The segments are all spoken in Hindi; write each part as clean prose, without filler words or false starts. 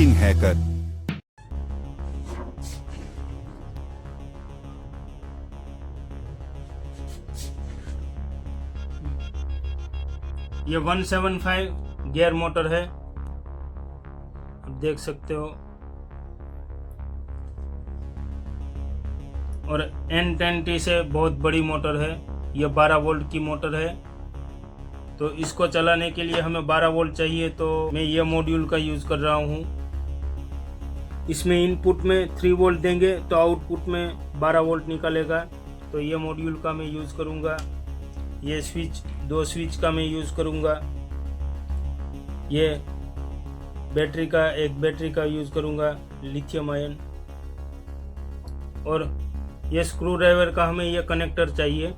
Hacking hacker. ये 175 गियर मोटर है, आप देख सकते हो। और N10T से बहुत बड़ी मोटर है, ये 12 वोल्ट की मोटर है। तो इसको चलाने के लिए हमें 12 वोल्ट चाहिए, तो मैं ये मॉड्यूल का यूज़ कर रहा हूँ। इसमें इनपुट में 3 वोल्ट देंगे तो आउटपुट में 12 वोल्ट निकलेगा। तो ये मॉड्यूल का मैं यूज़ करूँगा। ये स्विच, 2 स्विच का मैं यूज़ करूँगा। ये एक बैटरी का यूज़ करूँगा, लिथियम आयन। और ये स्क्रू ड्राइवर का हमें ये कनेक्टर चाहिए,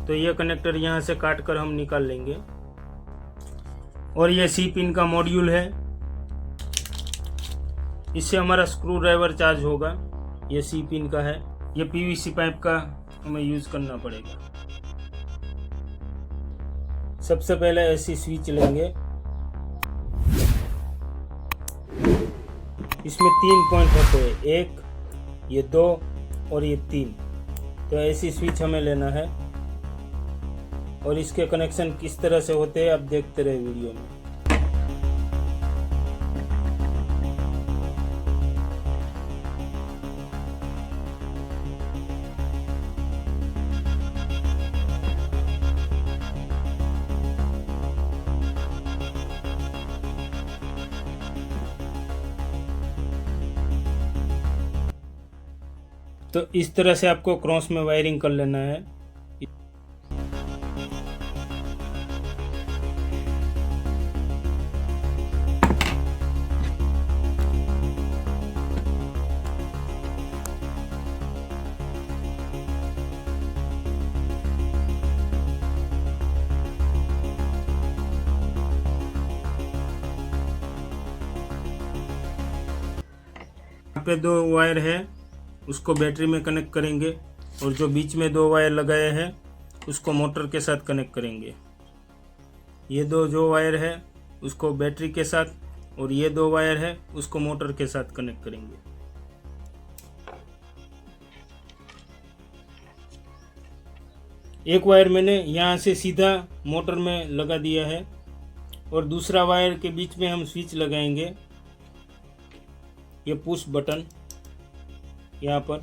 तो ये कनेक्टर यहाँ से काट कर हम निकाल लेंगे। और ये C पिन का मॉड्यूल है, इससे हमारा स्क्रू ड्राइवर चार्ज होगा। ये C पिन का है। ये PVC पाइप का हमें यूज़ करना पड़ेगा। सबसे पहले ऐसी स्विच लेंगे, इसमें 3 पॉइंट होते हैं, 1, ये 2 और ये 3। तो ऐसी स्विच हमें लेना है। और इसके कनेक्शन किस तरह से होते हैं आप देखते रहे वीडियो में। तो इस तरह से आपको क्रॉस में वायरिंग कर लेना है। यहाँ पे 2 वायर है, उसको बैटरी में कनेक्ट करेंगे। और जो बीच में 2 वायर लगाए हैं उसको मोटर के साथ कनेक्ट करेंगे। ये 2 जो वायर है उसको बैटरी के साथ, और ये 2 वायर है उसको मोटर के साथ कनेक्ट करेंगे। एक वायर मैंने यहाँ से सीधा मोटर में लगा दिया है, और दूसरा वायर के बीच में हम स्विच लगाएंगे। ये पुश बटन यहाँ पर,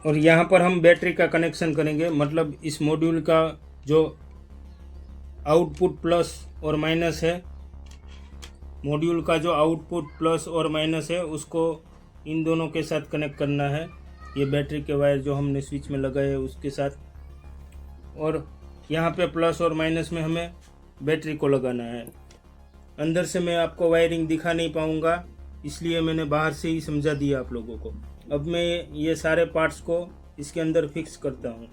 और यहाँ पर हम बैटरी का कनेक्शन करेंगे। मतलब इस मॉड्यूल का जो आउटपुट प्लस और माइनस है, मॉड्यूल का जो आउटपुट प्लस और माइनस है उसको इन दोनों के साथ कनेक्ट करना है। ये बैटरी के वायर जो हमने स्विच में लगाए हैं उसके साथ। और यहाँ पे प्लस और माइनस में हमें बैटरी को लगाना है। अंदर से मैं आपको वायरिंग दिखा नहीं पाऊँगा, इसलिए मैंने बाहर से ही समझा दिया आप लोगों को। अब मैं ये सारे पार्ट्स को इसके अंदर फिक्स करता हूँ।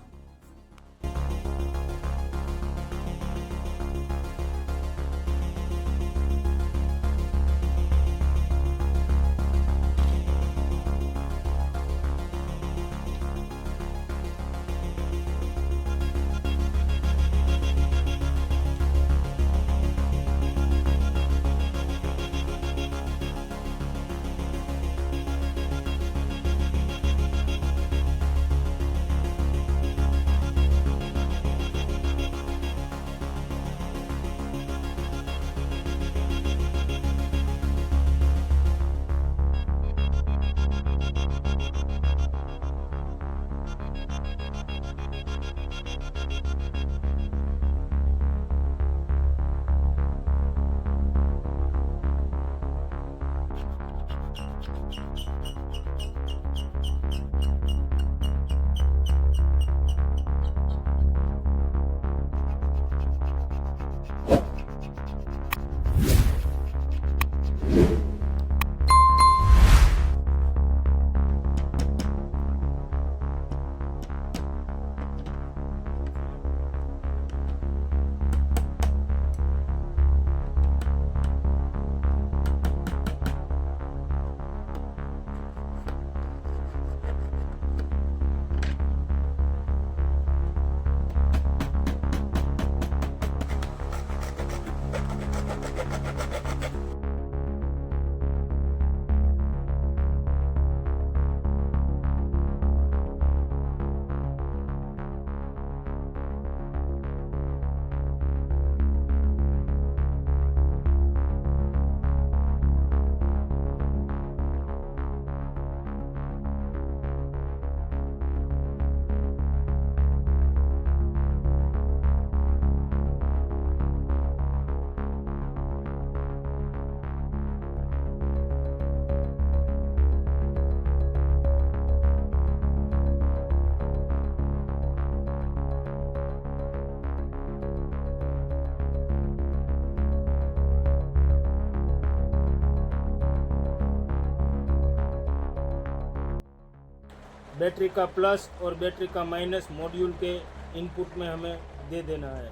बैटरी का प्लस और बैटरी का माइनस मॉड्यूल के इनपुट में हमें दे देना है,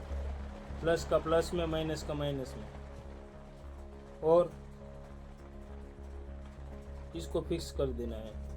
प्लस का प्लस में, माइनस का माइनस में, और इसको फिक्स कर देना है।